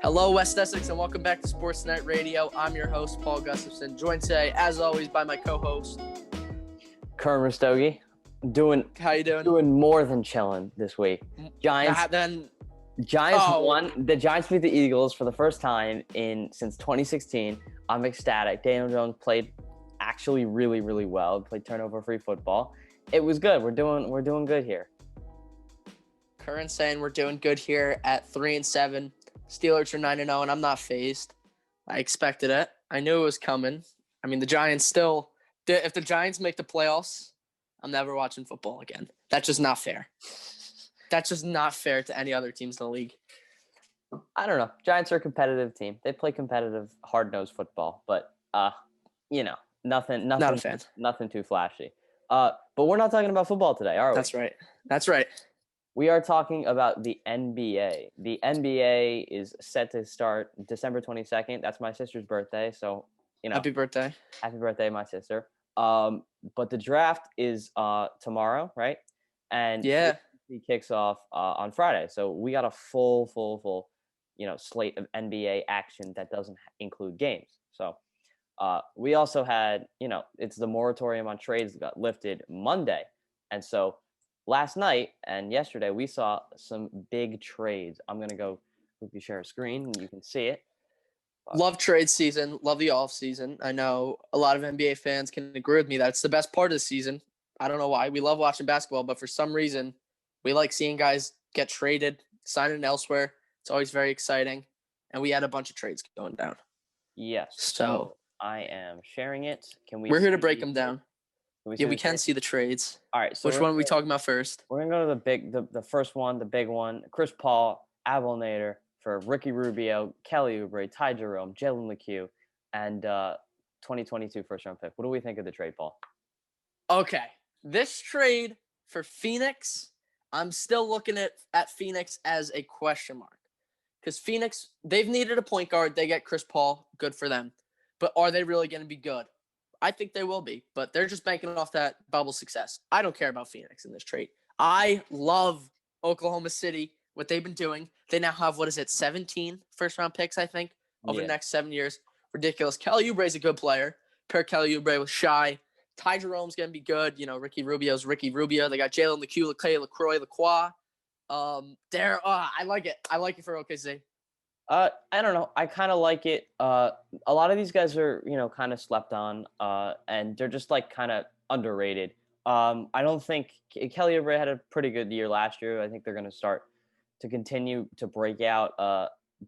Hello, West Essex, and welcome back to SportsKnight Radio. I'm your host, Paul Gustafson, joined today, as always, by my co-host, Curran and Paul. How you doing? Doing more than chilling this week. Giants won. The Giants beat the Eagles for the first time since 2016. I'm ecstatic. Daniel Jones played actually really, really well. Played turnover-free football. It was good. We're doing good here. Curran saying we're doing good here at 3-7. Steelers are 9-0, and I'm not fazed. I expected it. I knew it was coming. I mean, the Giants still – if the Giants make the playoffs, I'm never watching football again. That's just not fair. That's just not fair to any other teams in the league. I don't know. Giants are a competitive team. They play competitive, hard-nosed football, but, nothing Not a fan. Nothing too flashy. But we're not talking about football today, are we? That's right. We are talking about the NBA. The NBA is set to start December 22nd. That's my sister's birthday, so Happy birthday. Happy birthday, my sister. But the draft is tomorrow, right? And yeah, it kicks off on Friday. So we got a full, slate of NBA action that doesn't include games. So we also had, it's the moratorium on trades that got lifted Monday, and so last night and yesterday, we saw some big trades. I'm going to go quickly share a screen, and you can see it. Love trade season. Love the offseason. I know a lot of NBA fans can agree with me that it's the best part of the season. I don't know why. We love watching basketball, but for some reason, we like seeing guys get traded, signing elsewhere. It's always very exciting. And we had a bunch of trades going down. Yes. So I am sharing it. We're here to break them down. We can see the trades. All right. So which one are we talking about first? We're gonna go to the first one, the big one. Chris Paul, Nader for Ricky Rubio, Kelly Oubre, Ty Jerome, Jalen McHugh, and 2022 first round pick. What do we think of the trade, Paul? Okay, this trade for Phoenix, I'm still looking at Phoenix as a question mark, because Phoenix, they've needed a point guard. They get Chris Paul, good for them. But are they really going to be good? I think they will be, but they're just banking off that bubble success. I don't care about Phoenix in this trade. I love Oklahoma City, what they've been doing. They now have, 17 first-round picks, I think, over the next 7 years. Ridiculous. Kelly Oubre is a good player. Pair Kelly Oubre with Shai. Ty Jerome's going to be good. Ricky Rubio's Ricky Rubio. They got Jalen LeCue, LeClay, LaCroix, Lacroix. I like it. I like it for OKC. I don't know. I kind of like it. A lot of these guys are, kind of slept on, and they're just kind of underrated. I don't think Kelly Oubre had a pretty good year last year. I think they're going to start to continue to break out.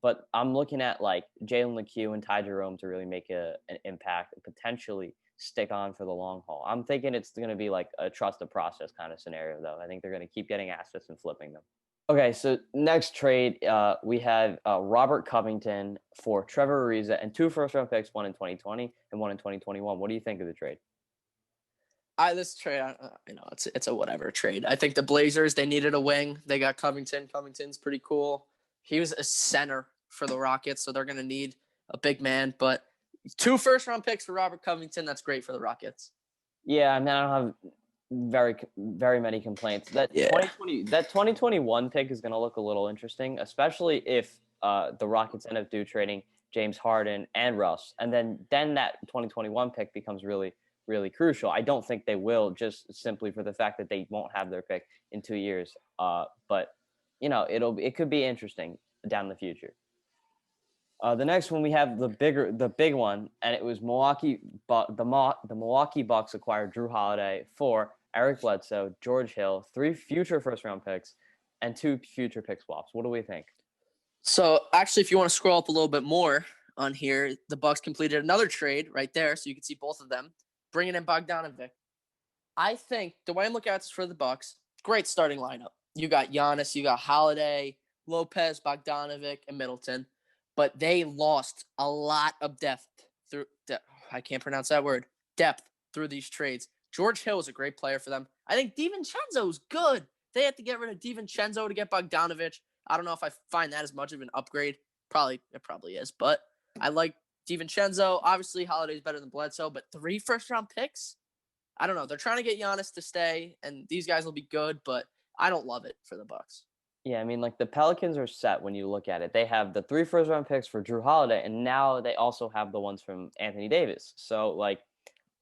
But I'm looking at Jalen LeCue and Ty Jerome to really make an impact and potentially stick on for the long haul. I'm thinking it's going to be a trust the process kind of scenario, though. I think they're going to keep getting assets and flipping them. Okay, so next trade, we have Robert Covington for Trevor Ariza and 2 first-round picks, one in 2020 and one in 2021. What do you think of the trade? This trade, it's a whatever trade. I think the Blazers, they needed a wing. They got Covington. Covington's pretty cool. He was a center for the Rockets, so they're going to need a big man. But 2 first-round picks for Robert Covington, that's great for the Rockets. Yeah, I don't have very, very many complaints. That 2021 pick is going to look a little interesting, especially if the Rockets end up trading James Harden and Russ, and then that 2021 pick becomes really, really crucial. I don't think they will, just simply for the fact that they won't have their pick in 2 years. But it could be interesting down the future. The next one we have the big one, and it was the Milwaukee Bucks acquired Drew Holiday for Eric Bledsoe, George Hill, 3 future first-round picks, and 2 future pick swaps. What do we think? So, actually, if you want to scroll up a little bit more on here, the Bucks completed another trade right there, so you can see both of them, bringing in Bogdanovic. I think the way I'm looking at this for the Bucks, great starting lineup. You got Giannis, you got Holiday, Lopez, Bogdanovic, and Middleton, but they lost a lot of depth through these trades. George Hill is a great player for them. I think DiVincenzo is good. They had to get rid of DiVincenzo to get Bogdanovic. I don't know if I find that as much of an upgrade. It probably is, but I like DiVincenzo. Obviously, Holiday's better than Bledsoe, but 3 first-round picks? I don't know. They're trying to get Giannis to stay, and these guys will be good, but I don't love it for the Bucks. Yeah, I mean, like the Pelicans are set when you look at it. They have the 3 first-round picks for Drew Holiday, and now they also have the ones from Anthony Davis. So, like,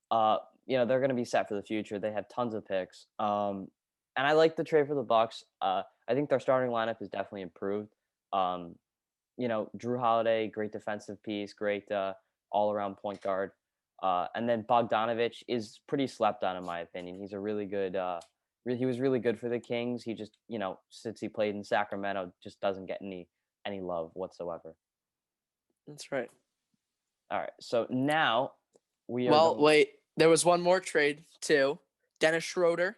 they're going to be set for the future. They have tons of picks. And I like the trade for the Bucks. I think their starting lineup is definitely improved. Drew Holiday, great defensive piece, great all-around point guard. And then Bogdanovich is pretty slept on, in my opinion. He's a really good. He was really good for the Kings. He just, since he played in Sacramento, just doesn't get any love whatsoever. That's right. All right, so now we are. Well, wait. There was one more trade too. Dennis Schroeder.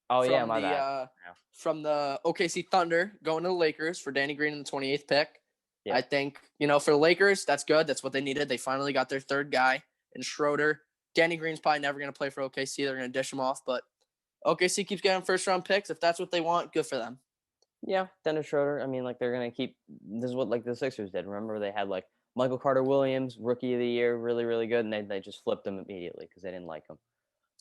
Oh yeah, my bad. From the OKC Thunder going to the Lakers for Danny Green in the 28th pick. Yeah. I think, for the Lakers, that's good. That's what they needed. They finally got their third guy in Schroeder. Danny Green's probably never going to play for OKC. They're going to dish him off, but OKC keeps getting first-round picks. If that's what they want, good for them. Yeah, Dennis Schroeder. I mean, they're going to keep – this is what, the Sixers did. Remember, they had, Michael Carter-Williams, Rookie of the Year, really, really good, and they just flipped him immediately because they didn't like him.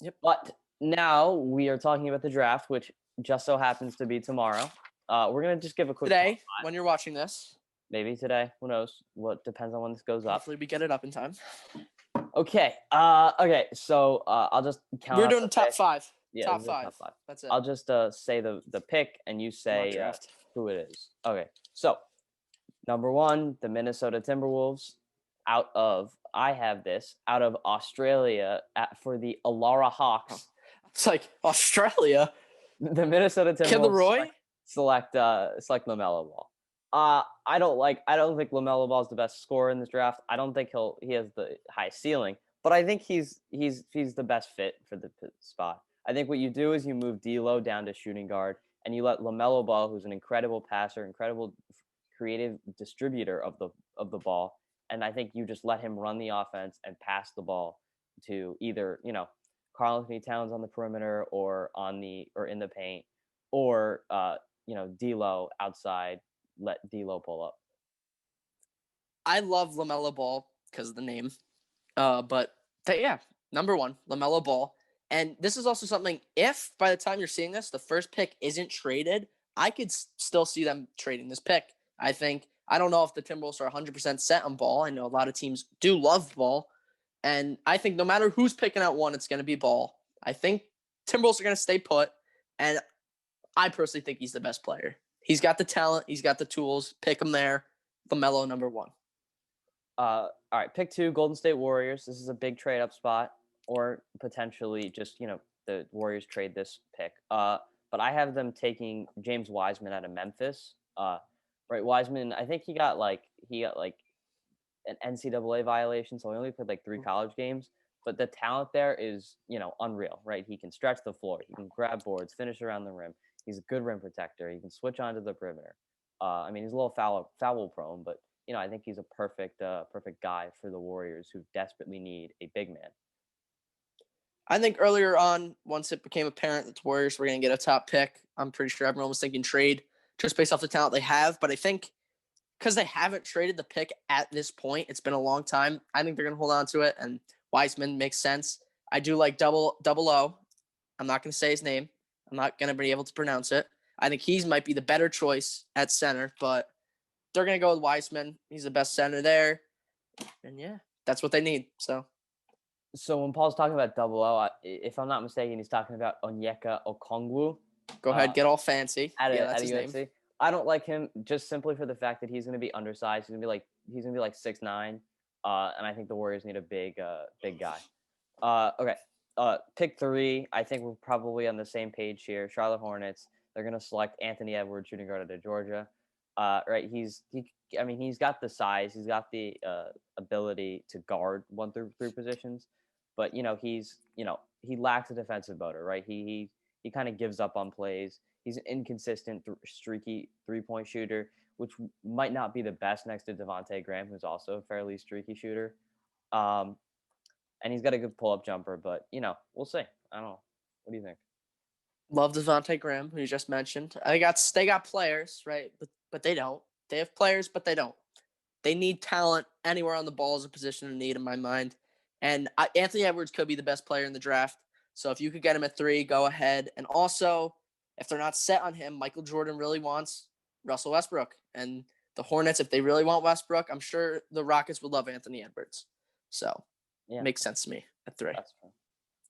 Yep. But now we are talking about the draft, which just so happens to be tomorrow. We're going to just give a quick – Today, when you're watching this. Maybe today. Who knows? What depends on when this goes up. Hopefully we get it up in time. Okay. Okay. So I'll just count. We're doing top 5. Yeah, top 5. That's it. I'll just say the pick, and you say who it is. Okay. So number 1, the Minnesota Timberwolves. Out of Australia for the Alara Hawks. It's like Australia. The Minnesota Timberwolves. Kid Leroy? Select LaMelo Ball. I don't think LaMelo Ball is the best scorer in this draft. I don't think he has the high ceiling, but I think he's the best fit for the spot. I think what you do is you move D'Lo down to shooting guard, and you let LaMelo Ball, who's an incredible passer, incredible creative distributor of the ball, and I think you just let him run the offense and pass the ball to either Karl Anthony Towns on the perimeter or in the paint, or D'Lo outside. Let D'Lo pull up. I love LaMelo Ball because of the name. Number 1, LaMelo Ball. And this is also something, if by the time you're seeing this, the first pick isn't traded, I could still see them trading this pick. I don't know if the Timberwolves are 100% set on Ball. I know a lot of teams do love Ball. And I think no matter who's picking out 1, it's going to be Ball. I think Timberwolves are going to stay put. And I personally think he's the best player. He's got the talent. He's got the tools. Pick him there. LaMelo, number 1. All right, pick 2, Golden State Warriors. This is a big trade-up spot, or potentially just, the Warriors trade this pick. But I have them taking James Wiseman out of Memphis. Right, Wiseman, I think he got an NCAA violation, so he only played 3 college games. But the talent there is, unreal, right? He can stretch the floor. He can grab boards, finish around the rim. He's a good rim protector. He can switch onto the perimeter. He's a little foul prone, but I think he's a perfect guy for the Warriors, who desperately need a big man. I think earlier on, once it became apparent that the Warriors were going to get a top pick, I'm pretty sure everyone was thinking trade just based off the talent they have. But I think because they haven't traded the pick at this point, it's been a long time. I think they're going to hold on to it, and Wiseman makes sense. I do like double O. I'm not going to say his name. I'm not going to be able to pronounce it. I think he might be the better choice at center, but they're going to go with Wiseman. He's the best center there. And, that's what they need. So when Paul's talking about double O, if I'm not mistaken, he's talking about Onyeka Okongwu. Go ahead, get all fancy. That's his name. I don't like him just simply for the fact that he's going to be undersized. He's going to be like 6'9", and I think the Warriors need a big guy. Okay. Pick 3, I think we're probably on the same page here. Charlotte Hornets. They're going to select Anthony Edwards, shooting guard out of Georgia. Right, he's got the size, he's got the ability to guard 1 through 3 positions, but he lacks a defensive motor. Right, he kind of gives up on plays. He's an inconsistent, streaky 3-point shooter, which might not be the best next to Devontae Graham, who's also a fairly streaky shooter. And he's got a good pull-up jumper, but, we'll see. I don't know. What do you think? Love Devontae Graham, who you just mentioned. They got players, right? But they don't. They have players, but they don't. They need talent anywhere on the ball is a position of need in my mind. And Anthony Edwards could be the best player in the draft. So if you could get him at 3, go ahead. And also, if they're not set on him, Michael Jordan really wants Russell Westbrook. And the Hornets, if they really want Westbrook, I'm sure the Rockets would love Anthony Edwards. So, makes sense to me at 3. That's true.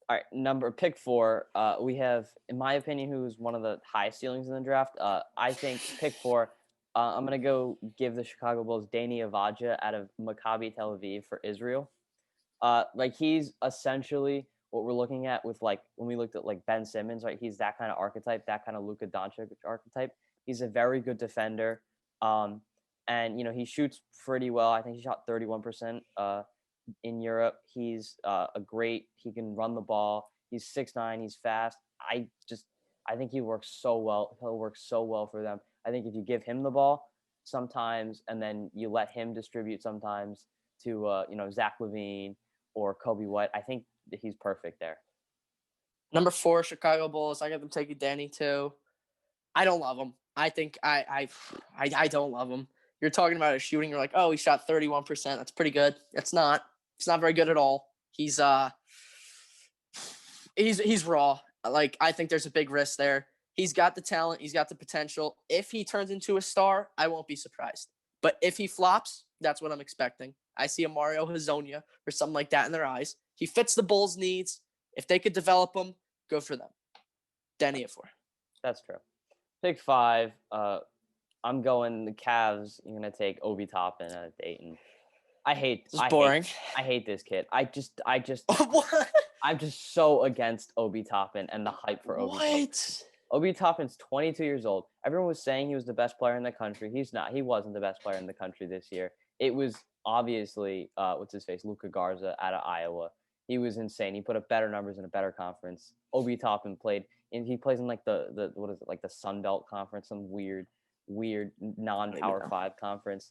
All right, pick 4. We have, in my opinion, who's one of the highest ceilings in the draft. I think pick 4. I'm gonna go give the Chicago Bulls Deni Avdija out of Maccabi Tel Aviv for Israel. He's essentially what we're looking at with when we looked at Ben Simmons, right? He's that kind of archetype, that kind of Luka Doncic archetype. He's a very good defender, and he shoots pretty well. I think he shot 31%. In Europe, he's he can run the ball. He's 6'9", he's fast. I think he works so well. He'll work so well for them. I think if you give him the ball sometimes, and then you let him distribute sometimes to Zach LaVine or Kobe White, I think he's perfect there. Number 4, Chicago Bulls. I got them taking Danny too. I don't love him. I think I don't love him. You're talking about his shooting. You're like, oh, he shot 31%. That's pretty good. It's not. It's not very good at all. He's raw. I think there's a big risk there. He's got the talent. He's got the potential. If he turns into a star, I won't be surprised. But if he flops, that's what I'm expecting. I see a Mario Hezonja or something like that in their eyes. He fits the Bulls' needs. If they could develop him, go for them. Denny at 4. That's true. Pick 5. I'm going the Cavs. You're gonna take Obi Toppin out of Dayton. Boring. I hate this kid. I just What? I'm just so against Obi Toppin and the hype for Obi Toppin. What? Obi Toppin's 22 years old. Everyone was saying he was the best player in the country. He's not. He wasn't the best player in the country this year. It was obviously Luka Garza out of Iowa. He was insane. He put up better numbers in a better conference. Obi Toppin plays in the Sun Belt Conference, some weird non-Power 5 conference.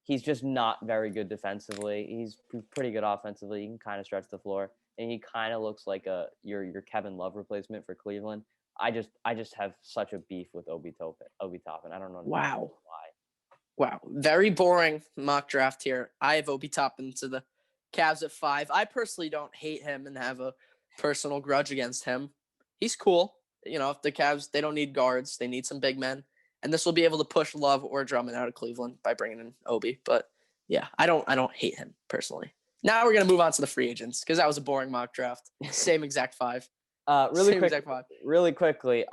He's just not very good defensively. He's pretty good offensively. He can kind of stretch the floor, and he kind of looks like your Kevin Love replacement for Cleveland. I just have such a beef with Obi Toppin. I don't know why. Wow. Very boring mock draft here. I have Obi Toppin to the Cavs at 5. I personally don't hate him and have a personal grudge against him. He's cool. If the Cavs, they don't need guards. They need some big men. And this will be able to push Love or Drummond out of Cleveland by bringing in Obi. But yeah, I don't hate him personally. Now we're gonna move on to the free agents because that was a boring mock draft. Same exact 5. Really quickly.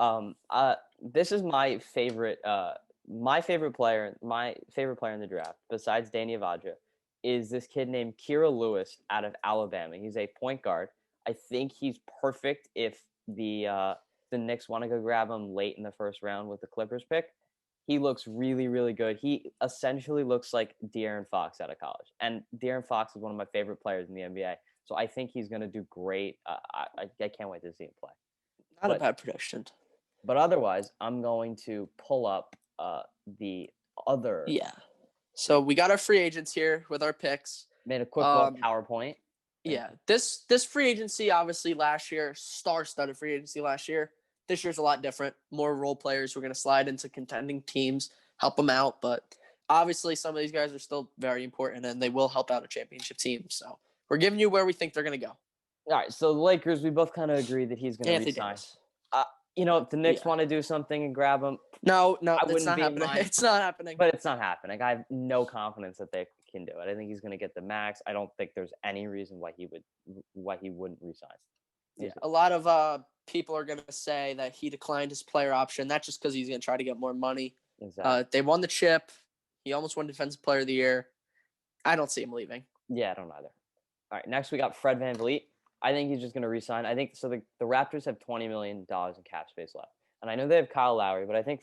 This is my favorite player in the draft besides Deni Avdija is this kid named Kira Lewis out of Alabama. He's a point guard. I think he's perfect if the Knicks want to go grab him late in the first round with the Clippers pick. He looks really, really good. He essentially looks like De'Aaron Fox out of college. And De'Aaron Fox is one of my favorite players in the NBA. So I think he's going to do great. I can't wait to see him play. Not a bad prediction. But otherwise, I'm going to pull up the other. Yeah. So we got our free agents here with our picks. Made a quick little PowerPoint. Yeah. This free agency, obviously, last year, star-studded free agency last year. This year's a lot different. More role players who are going to slide into contending teams, help them out. But obviously, some of these guys are still very important, and they will help out a championship team. So we're giving you where we think they're going to go. All right. So the Lakers, we both kind of agree that he's going to resign. If the Knicks want to do something and grab him, no, it's not happening. It's not happening. But it's not happening. I have no confidence that they can do it. I think he's going to get the max. I don't think there's any reason why he wouldn't resign. Yeah, a lot of people are going to say that he declined his player option. That's just because he's going to try to get more money. Exactly. They won the chip. He almost won Defensive Player of the Year. I don't see him leaving. Yeah, I don't either. All right, next we got Fred VanVleet. I think he's just going to resign. I think so. The Raptors have $20 million in cap space left, and I know they have Kyle Lowry, but I think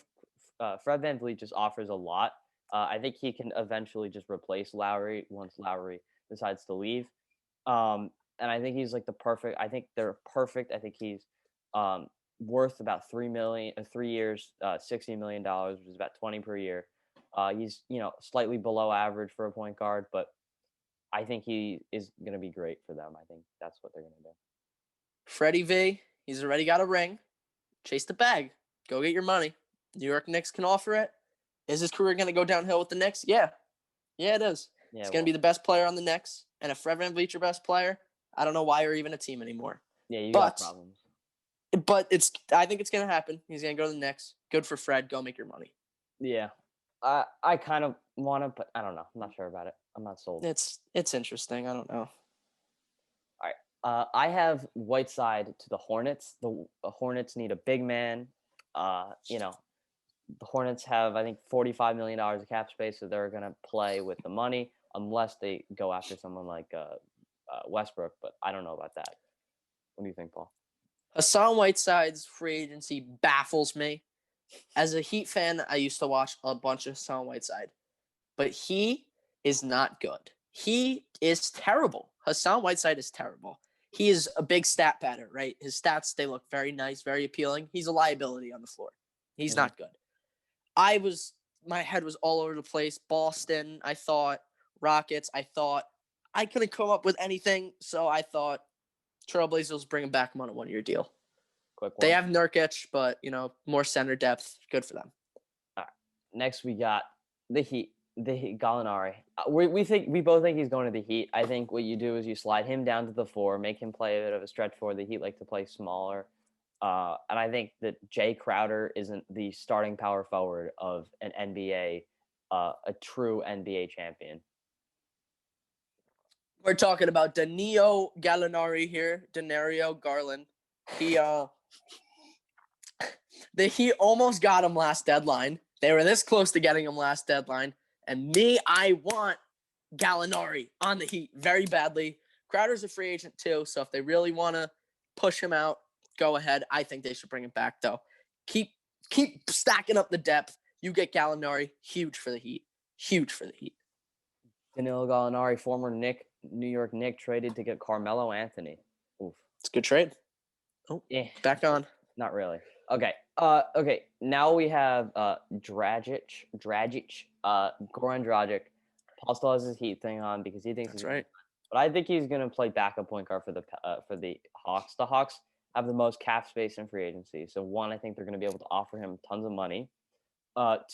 Fred VanVleet just offers a lot. I think he can eventually just replace Lowry once Lowry decides to leave. And I think he's like the perfect. I think they're perfect. I think he's worth about $3 million, 3 years, $60 million, which is about 20 per year. He's slightly below average for a point guard, but I think he is going to be great for them. I think that's what they're going to do. Freddie V, he's already got a ring. Chase the bag. Go get your money. New York Knicks can offer it. Is his career going to go downhill with the Knicks? Yeah. Yeah, it is. Yeah, he's going to be the best player on the Knicks. And if Fred VanVleet's your best player, I don't know why you're even a team anymore. Yeah, you got problems. But I think it's going to happen. He's going to go to the Knicks. Good for Fred. Go make your money. Yeah. I kind of want to, but I don't know. I'm not sure about it. I'm not sold. It's interesting. I don't know. All right. I have Whiteside to the Hornets. The Hornets need a big man. The Hornets have, I think, $45 million of cap space, so they're going to play with the money unless they go after someone like Westbrook, but I don't know about that. What do you think, Paul? Hassan Whiteside's free agency baffles me. As a Heat fan, I used to watch a bunch of Hassan Whiteside, but he is not good. He is terrible. Hassan Whiteside is terrible. He is a big stat pattern, right? His stats, they look very nice, very appealing. He's a liability on the floor. He's not good. My head was all over the place. Boston, I thought. Rockets, I thought. I couldn't come up with anything, so I thought Trailblazers bring him back on a one-year deal. Quick one. They have Nurkic, but, more center depth. Good for them. All right. Next, we got the Heat. The Heat, Gallinari. We both think he's going to the Heat. I think what you do is you slide him down to the 4, make him play a bit of a stretch 4. The Heat like to play smaller. And I think that Jay Crowder isn't the starting power forward of an NBA, a true NBA champion. We're talking about Danilo Gallinari here. Denario Garland. The Heat almost got him last deadline. They were this close to getting him last deadline. And I want Gallinari on the Heat very badly. Crowder's a free agent too, so if they really want to push him out, go ahead. I think they should bring him back, though. Keep stacking up the depth. You get Gallinari. Huge for the Heat. Huge for the Heat. Danilo Gallinari, former New York Knick, traded to get Carmelo Anthony. Oof. It's a good trade. Oh, yeah. Back on. Not really. Okay. Okay. Now we have Dragic. Goran Dragic. Paul still has his Heat thing on because he thinks that's right. But I think he's going to play backup point guard for the Hawks. The Hawks have the most cap space in free agency. So 1, I think they're going to be able to offer him tons of money.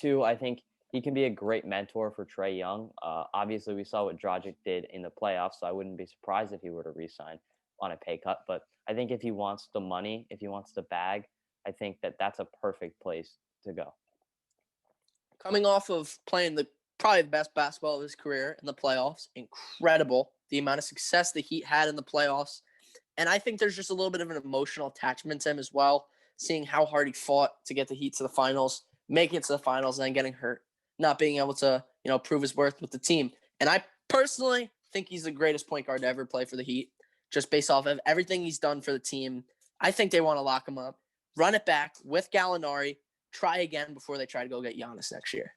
2, I think he can be a great mentor for Trae Young. Obviously, we saw what Dragic did in the playoffs, so I wouldn't be surprised if he were to re-sign on a pay cut. But I think if he wants the money, if he wants the bag, I think that's a perfect place to go. Coming off of playing probably the best basketball of his career in the playoffs, incredible. The amount of success the Heat had in the playoffs. And I think there's just a little bit of an emotional attachment to him as well, seeing how hard he fought to get the Heat to the finals, making it to the finals, and then getting hurt, not being able to, prove his worth with the team. And I personally think he's the greatest point guard to ever play for the Heat, just based off of everything he's done for the team. I think they want to lock him up, run it back with Gallinari, try again before they try to go get Giannis next year.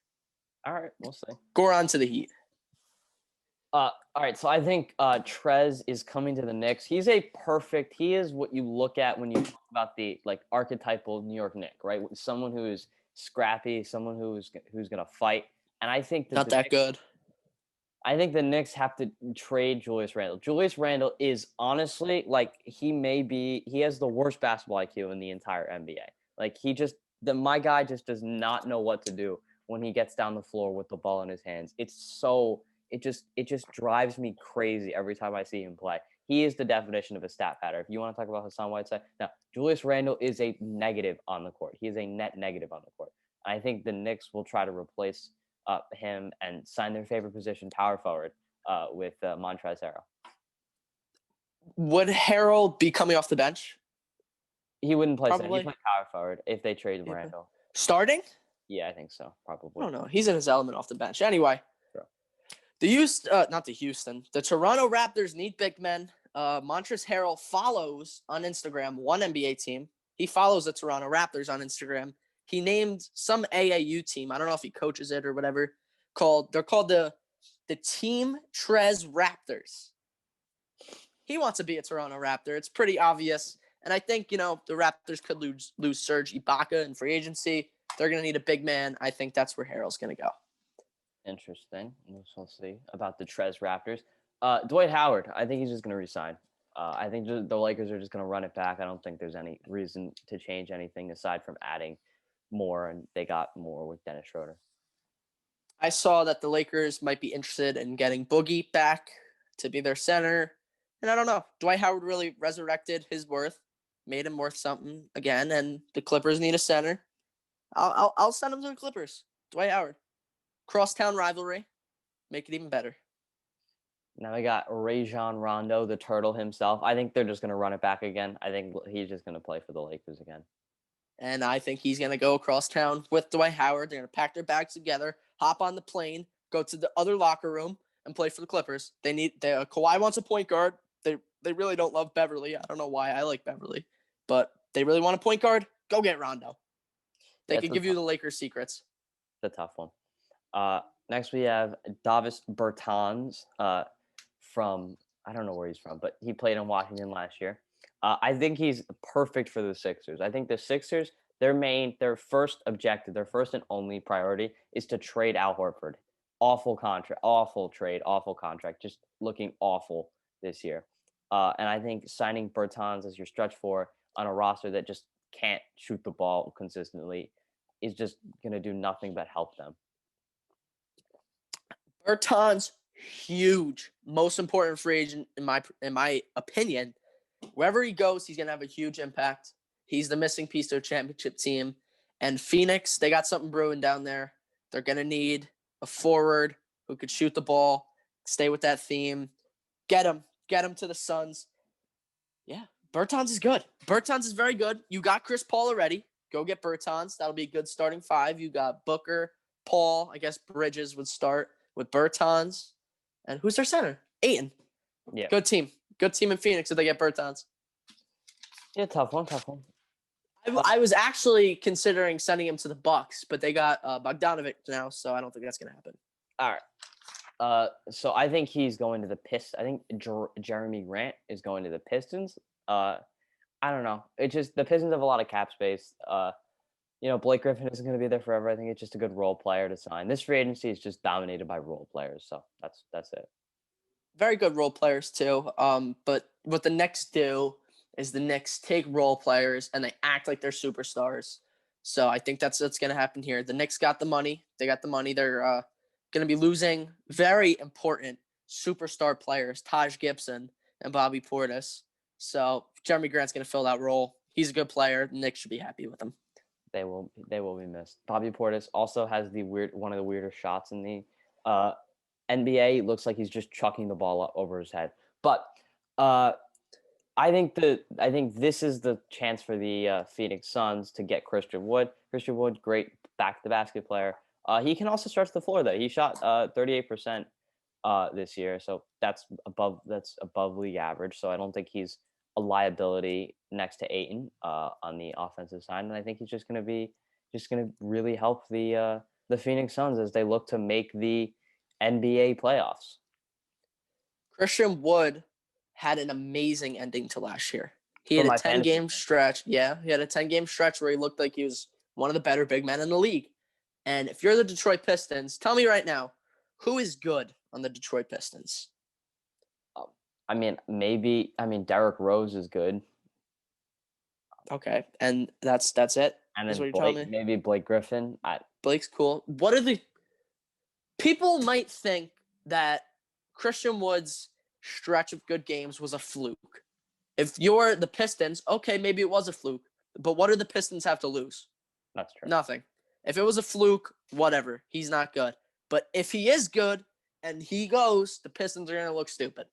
All right, we'll see. Goran to the Heat. All right, so I think Trez is coming to the Knicks. He is what you look at when you talk about the archetypal New York Knick, right? Someone who is scrappy, someone who's going to fight. And I think not that good. I think the Knicks have to trade Julius Randle. Julius Randle is honestly he has the worst basketball IQ in the entire NBA. My guy just does not know what to do when he gets down the floor with the ball in his hands. It just drives me crazy every time I see him play. He is the definition of a stat pattern. If you want to talk about Hassan Whiteside, now Julius Randle is a negative on the court. He is a net negative on the court. I think the Knicks will try to replace him and sign their favorite position, power forward, with Montrezl Harrell. Would Harrell be coming off the bench? He wouldn't play center. Probably. He'd play power forward if they traded Randle. Starting? Yeah, I think so. Probably. I don't know. He's in his element off the bench. Anyway, sure. The Toronto Raptors need big men. Montrezl Harrell follows on Instagram one NBA team. He follows the Toronto Raptors on Instagram. He named some AAU team. I don't know if he coaches it or whatever. They're called the Team Trez Raptors. He wants to be a Toronto Raptor. It's pretty obvious. And I think, the Raptors could lose Serge Ibaka in free agency. They're going to need a big man. I think that's where Harrell's going to go. Interesting. We'll see about the Trez Raptors. Dwight Howard, I think he's just going to resign. I think the Lakers are just going to run it back. I don't think there's any reason to change anything aside from adding more, and they got more with Dennis Schroeder. I saw that the Lakers might be interested in getting Boogie back to be their center. And I don't know. Dwight Howard really resurrected his worth, made him worth something again, and the Clippers need a center. I'll send him to the Clippers. Dwight Howard. Crosstown rivalry. Make it even better. Now we got Rajon Rondo, the turtle himself. I think they're just going to run it back again. I think he's just going to play for the Lakers again. And I think he's going to go across town with Dwight Howard. They're going to pack their bags together, hop on the plane, go to the other locker room, and play for the Clippers. Kawhi wants a point guard. They really don't love Beverly. I don't know why. I like Beverly. But they really want a point guard. Go get Rondo. They could give you the Lakers secrets. It's a tough one. Next we have Davis Bertans from, I don't know where he's from, but he played in Washington last year. I think he's perfect for the Sixers. I think the Sixers, their first objective, their first and only priority is to trade Al Horford. Awful contract, awful trade, awful contract, just looking awful this year. And I think signing Bertans as your stretch four on a roster that just can't shoot the ball consistently is just going to do nothing but help them. Bertans, huge, most important free agent in my opinion. Wherever he goes, he's gonna have a huge impact. He's the missing piece to a championship team. And Phoenix, they got something brewing down there. They're gonna need a forward who could shoot the ball, stay with that theme. Get him to the Suns. Yeah, Bertans is good. Bertans is very good. You got Chris Paul already. Go get Bertans. That'll be a good starting five. You got Booker, Paul. I guess Bridges would start with Bertans. And who's their center? Ayton. Yeah. Good team. Good team in Phoenix if they get Bertans. Yeah, tough one. I was actually considering sending him to the Bucks, but they got Bogdanovic now, so I don't think that's going to happen. All right. So I think he's going to the Pistons. I think Jeremy Grant is going to the Pistons. I don't know. It's just the Pistons have a lot of cap space. Blake Griffin isn't going to be there forever. I think it's just a good role player to sign. This free agency is just dominated by role players, so that's it. Very good role players too. But what the Knicks do is the Knicks take role players and they act like they're superstars. So I think that's what's going to happen here. The Knicks got the money. They got the money. They're going to be losing very important superstar players, Taj Gibson and Bobby Portis. So Jeremy Grant's going to fill that role. He's a good player. The Knicks should be happy with him. They will be missed. Bobby Portis also has one of the weirder shots in the NBA. It looks like he's just chucking the ball up over his head. But I think this is the chance for the Phoenix Suns to get Christian Wood. Christian Wood, great back to the basket player. He can also stretch the floor though. He shot 38% this year, so that's above league average. So I don't think he's a liability next to Ayton on the offensive side, and I think he's just going to really help the Phoenix Suns as they look to make the NBA playoffs. Christian Wood had an amazing ending to last year. He had a 10-game stretch. Yeah, he had a 10-game stretch where he looked like he was one of the better big men in the league. And if you're the Detroit Pistons, tell me right now, who is good on the Detroit Pistons? Derrick Rose is good. Okay, and that's it? And then maybe Blake Griffin. Blake's cool. People might think that Christian Wood's stretch of good games was a fluke. If you're the Pistons, okay, maybe it was a fluke. But what do the Pistons have to lose? That's true. Nothing. If it was a fluke, whatever. He's not good. But if he is good and he goes, the Pistons are going to look stupid.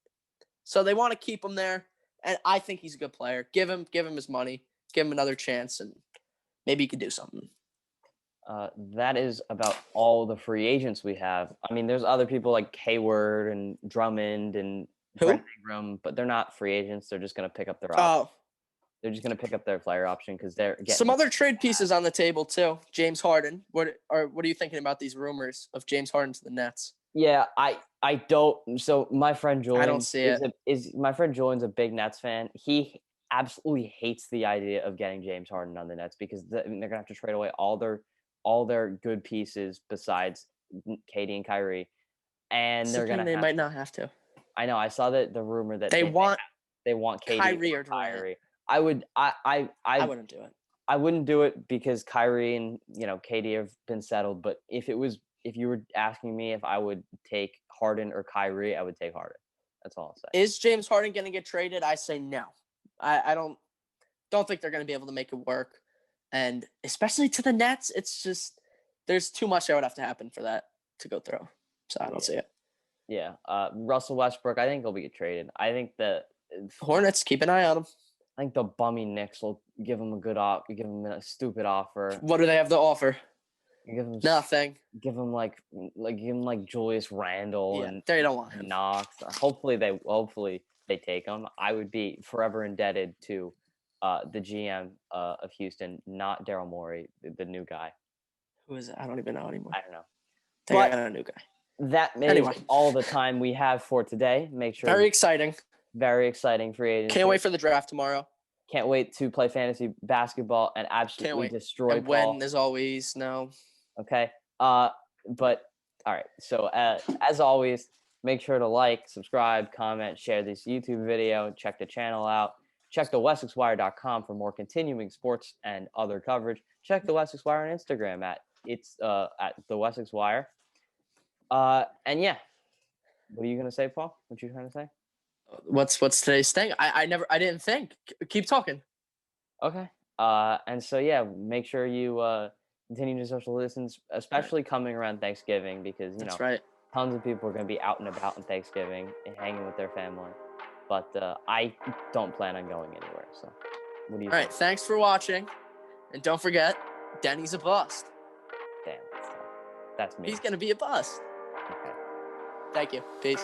So they want to keep him there, and I think he's a good player. Give him his money. Give him another chance, and maybe he could do something. That is about all the free agents we have. I mean, there's other people like Hayward and Drummond and Brent Ingram, but they're not free agents. They're just going to pick up their option. They're just going to pick up their player option because they're getting some other trade pieces on the table too. James Harden. What are you thinking about these rumors of James Harden to the Nets? Yeah, I don't. So my friend Julian, I don't see it. My friend Julian's a big Nets fan. He absolutely hates the idea of getting James Harden on the Nets because they're gonna have to trade away all their good pieces besides KD and Kyrie, and they might not have to. I know. I saw the rumor that they want KD Kyrie or Kyrie. I wouldn't do it. I wouldn't do it because Kyrie and KD have been settled. But if you were asking me if I would take Harden or Kyrie, I would take Harden. That's all I'll say. Is James Harden going to get traded? I say no. I don't think they're going to be able to make it work. And especially to the Nets, it's just there's too much that would have to happen for that to go through. So I don't see it. Yeah. Russell Westbrook, I think he'll be traded. I think Hornets, keep an eye on him. I think the bummy Knicks will give him a stupid offer. What do they have to offer? Give him nothing. Give him like Julius Randle and they don't want him. Knox. Hopefully they take him. I would be forever indebted to the GM of Houston, not Daryl Morey, the new guy. Who is it? I don't even know anymore. I don't know. They got a new guy. That is all the time we have for today. Make sure. Very exciting free agency. Can't wait for the draft tomorrow. Can't wait to play fantasy basketball and absolutely destroy and Paul. Win as always. No. Okay. But all right. So as always, make sure to like, subscribe, comment, share this YouTube video. Check the channel out. Check the WessexWire.com for more continuing sports and other coverage. Check the Wessex Wire on Instagram at the Wessex Wire. And yeah, what are you gonna say, Paul? What you trying to say? What's today's thing? I didn't think. Keep talking. Okay. And so yeah, make sure you continue to social distance, especially coming around Thanksgiving, because That's right. Tons of people are gonna be out and about on Thanksgiving and hanging with their family. But I don't plan on going anywhere. So what do you think? All right, thanks for watching. And don't forget, Denny's a bust. Damn, that's me. He's gonna be a bust. Okay. Thank you. Peace.